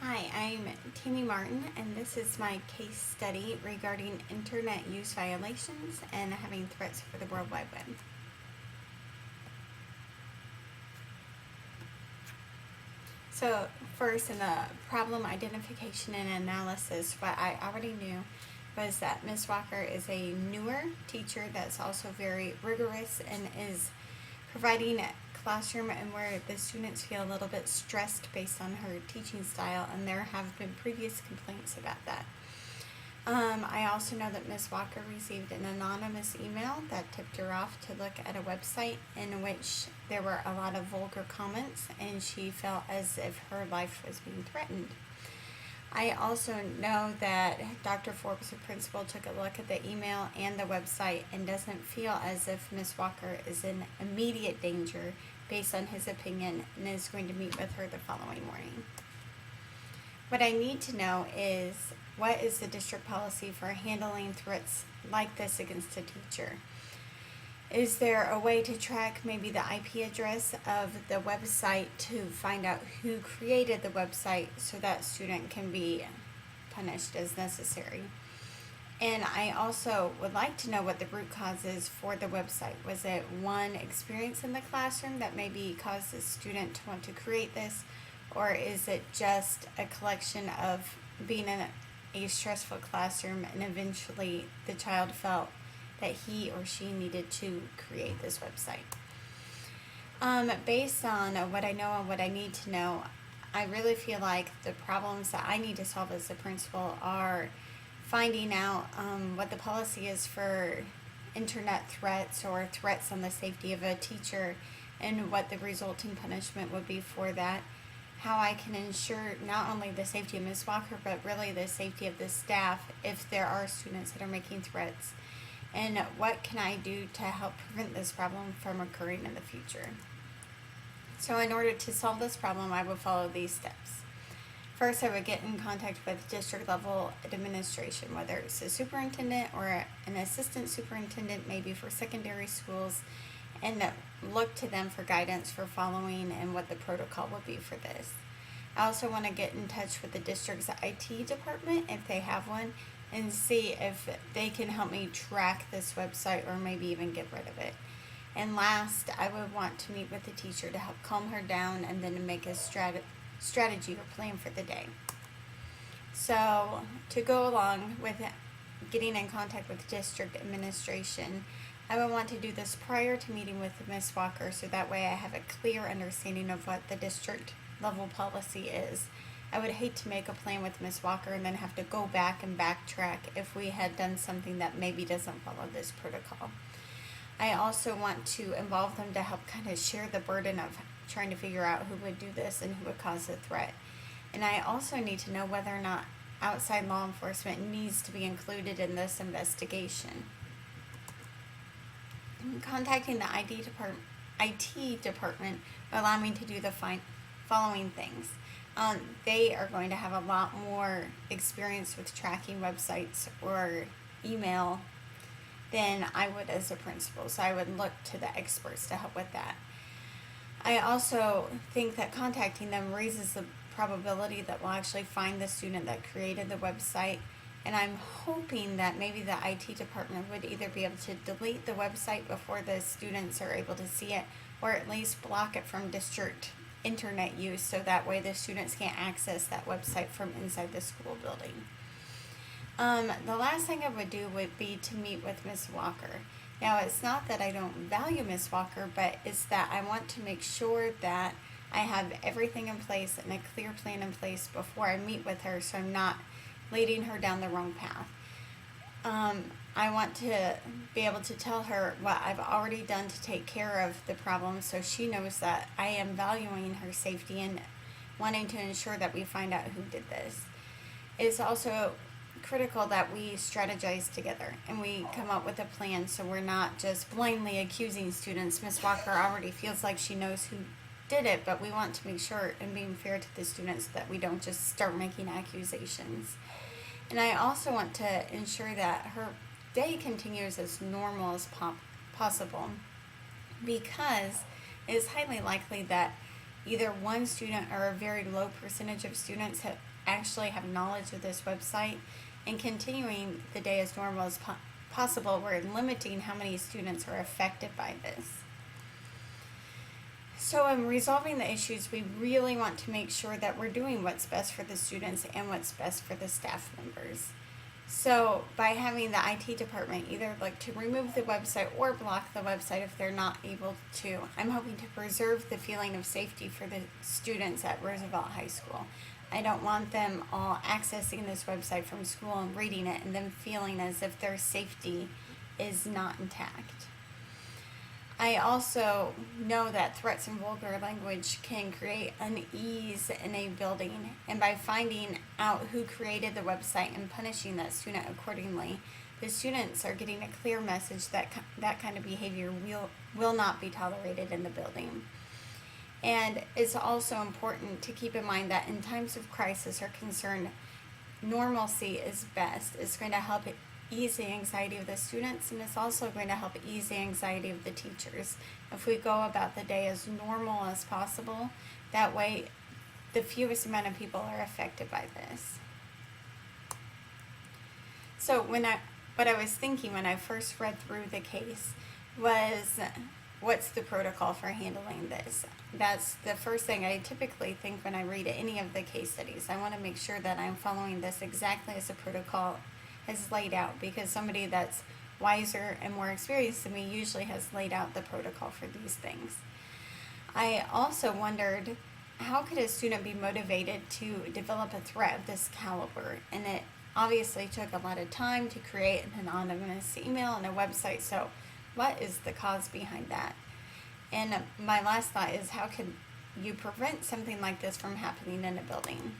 Hi, I'm Tammy Martin, and this is my case study regarding internet use violations and having threats for the World Wide Web. So, first, in the problem identification and analysis, what I already knew was that Ms. Walker is a newer teacher that's also very rigorous and is providing a classroom and where the students feel a little bit stressed based on her teaching style, and there have been previous complaints about that. I also know that Ms. Walker received an anonymous email that tipped her off to look at a website in which there were a lot of vulgar comments, and she felt as if her life was being threatened. I also know that Dr. Forbes, the principal, took a look at the email and the website and doesn't feel as if Ms. Walker is in immediate danger based on his opinion, and is going to meet with her the following morning. What I need to know is, what is the district policy for handling threats like this against a teacher? Is there a way to track maybe the IP address of the website to find out who created the website so that student can be punished as necessary? And I also would like to know what the root cause is for the website. Was it one experience in the classroom that maybe caused the student to want to create this? Or is it just a collection of being in a stressful classroom and eventually the child felt that he or she needed to create this website? Based on what I know and what I need to know, I really feel like the problems that I need to solve as a principal are finding out what the policy is for internet threats or threats on the safety of a teacher, and what the resulting punishment would be for that. How I can ensure not only the safety of Ms. Walker, but really the safety of the staff if there are students that are making threats. And what can I do to help prevent this problem from occurring in the future? So in order to solve this problem, I would follow these steps. First, I would get in contact with district level administration, whether it's a superintendent or an assistant superintendent, maybe for secondary schools, and look to them for guidance for following and what the protocol would be for this. I also want to get in touch with the district's IT department, if they have one, and see if they can help me track this website or maybe even get rid of it. And last, I would want to meet with the teacher to help calm her down and then to make a strategy or plan for the day. So to go along with getting in contact with district administration, I would want to do this prior to meeting with Ms. Walker, so that way I have a clear understanding of what the district level policy is. I would hate to make a plan with Ms. Walker and then have to go back and backtrack if we had done something that maybe doesn't follow this protocol. I also want to involve them to help kind of share the burden of trying to figure out who would do this and who would cause the threat. And I also need to know whether or not outside law enforcement needs to be included in this investigation. Contacting the IT department will allow me to do the following things. They are going to have a lot more experience with tracking websites or email than I would as a principal, so I would look to the experts to help with that. I also think that contacting them raises the probability that we'll actually find the student that created the website, and I'm hoping that maybe the IT department would either be able to delete the website before the students are able to see it, or at least block it from district internet use, so that way the students can't access that website from inside the school building. The last thing I would do would be to meet with Ms. Walker. Now, it's not that I don't value Ms. Walker, but it's that I want to make sure that I have everything in place and a clear plan in place before I meet with her, so I'm not leading her down the wrong path. I want to be able to tell her what I've already done to take care of the problem, so she knows that I am valuing her safety and wanting to ensure that we find out who did this. It's also critical that we strategize together and we come up with a plan, so we're not just blindly accusing students. Ms. Walker already feels like she knows who did it, but we want to make sure, and being fair to the students, that we don't just start making accusations. And I also want to ensure that her day continues as normal as possible, because it is highly likely that either one student or a very low percentage of students actually have knowledge of this website, and continuing the day as normal as possible, we're limiting how many students are affected by this. So in resolving the issues, we really want to make sure that we're doing what's best for the students and what's best for the staff members. So by having the IT department either like to remove the website or block the website if they're not able to, I'm hoping to preserve the feeling of safety for the students at Roosevelt High School. I don't want them all accessing this website from school and reading it and then feeling as if their safety is not intact. I also know that threats and vulgar language can create unease in a building, and by finding out who created the website and punishing that student accordingly, the students are getting a clear message that that kind of behavior will not be tolerated in the building. And it's also important to keep in mind that in times of crisis or concern, normalcy is best. It's going to help ease the anxiety of the students, and it's also going to help ease the anxiety of the teachers. If we go about the day as normal as possible, that way the fewest amount of people are affected by this. So what I was thinking when I first read through the case was, what's the protocol for handling this? That's the first thing I typically think when I read any of the case studies. I want to make sure that I'm following this exactly as the protocol is laid out, because somebody that's wiser and more experienced than me usually has laid out the protocol for these things. I also wondered, how could a student be motivated to develop a threat of this caliber? And it obviously took a lot of time to create an anonymous email and a website, so what is the cause behind that? And my last thought is, how could you prevent something like this from happening in a building?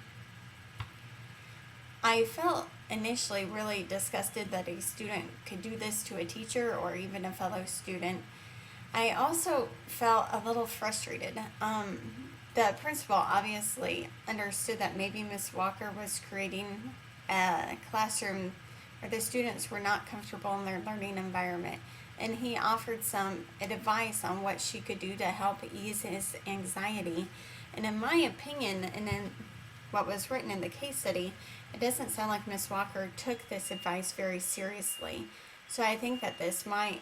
I felt initially really disgusted that a student could do this to a teacher or even a fellow student. I also felt a little frustrated. The principal obviously understood that maybe Miss Walker was creating a classroom where the students were not comfortable in their learning environment, and he offered some advice on what she could do to help ease his anxiety. And in my opinion, and in what was written in the case study, it doesn't sound like Miss Walker took this advice very seriously. So I think that this might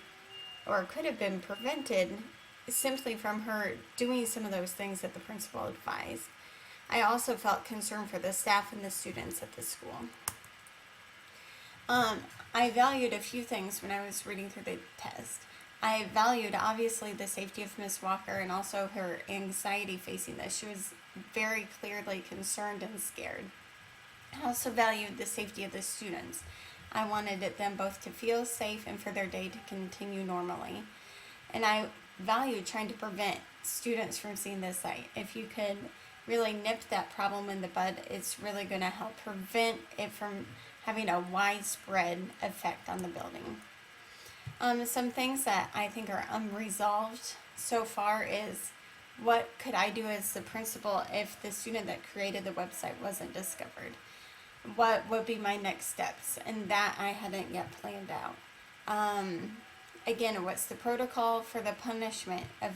or could have been prevented simply from her doing some of those things that the principal advised. I also felt concerned for the staff and the students at the school. I valued a few things when I was reading through the test. I valued obviously the safety of Miss Walker and also her anxiety facing this. She was very clearly concerned and scared. I also valued the safety of the students. I wanted them both to feel safe and for their day to continue normally. And I valued trying to prevent students from seeing this site. If you could really nip that problem in the bud, it's really going to help prevent it from having a widespread effect on the building. Some things that I think are unresolved so far is, what could I do as the principal if the student that created the website wasn't discovered? What would be my next steps? And that I hadn't yet planned out. Again, what's the protocol for the punishment of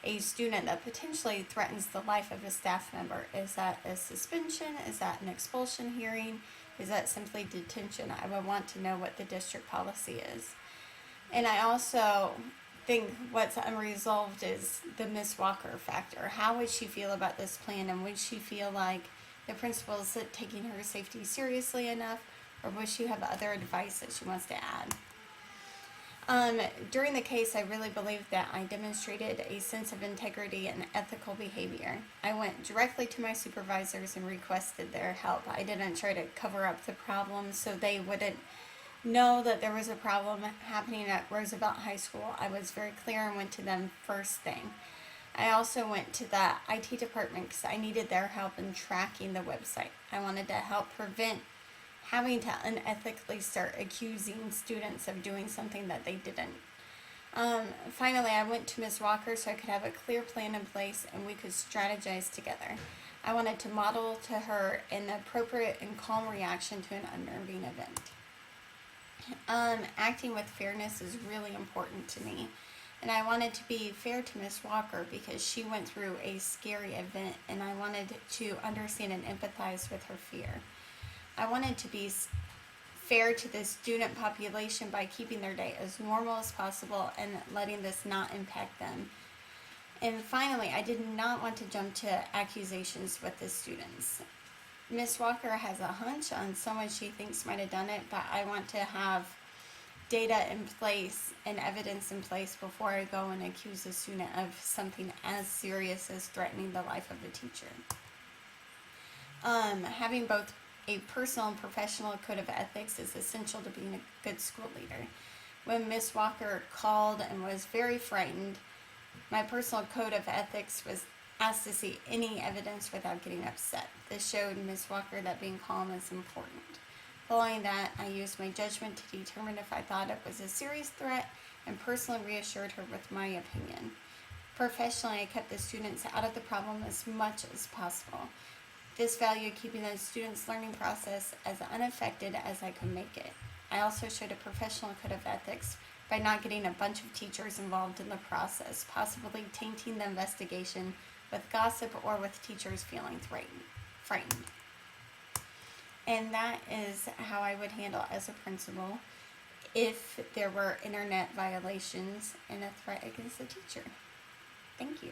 a student that potentially threatens the life of a staff member? Is that a suspension? Is that an expulsion hearing? Is that simply detention? I would want to know what the district policy is. And I also think what's unresolved is the Miss Walker factor. How would she feel about this plan, and would she feel like the principal is taking her safety seriously enough, or would she have other advice that she wants to add? During the case, I really believe that I demonstrated a sense of integrity and ethical behavior. I went directly to my supervisors and requested their help. I didn't try to cover up the problem so they wouldn't know that there was a problem happening at Roosevelt High School. I was very clear and went to them first thing. I also went to the IT department because I needed their help in tracking the website. I wanted to help prevent having to unethically start accusing students of doing something that they didn't. Finally, I went to Ms. Walker so I could have a clear plan in place and we could strategize together. I wanted to model to her an appropriate and calm reaction to an unnerving event. Acting with fairness is really important to me. And I wanted to be fair to Miss Walker because she went through a scary event, and I wanted to understand and empathize with her fear. I wanted to be fair to the student population by keeping their day as normal as possible and letting this not impact them. And finally, I did not want to jump to accusations with the students. Miss Walker has a hunch on someone she thinks might have done it, but I want to have data in place and evidence in place before I go and accuse a student of something as serious as threatening the life of a teacher. Having both a personal and professional code of ethics is essential to being a good school leader. When Miss Walker called and was very frightened, my personal code of ethics was asked to see any evidence without getting upset. This showed Miss Walker that being calm is important. Following that, I used my judgment to determine if I thought it was a serious threat and personally reassured her with my opinion. Professionally, I kept the students out of the problem as much as possible. This valued keeping the students' learning process as unaffected as I could make it. I also showed a professional code of ethics by not getting a bunch of teachers involved in the process, possibly tainting the investigation with gossip or with teachers feeling frightened. And that is how I would handle as a principal if there were internet violations and a threat against the teacher. Thank you.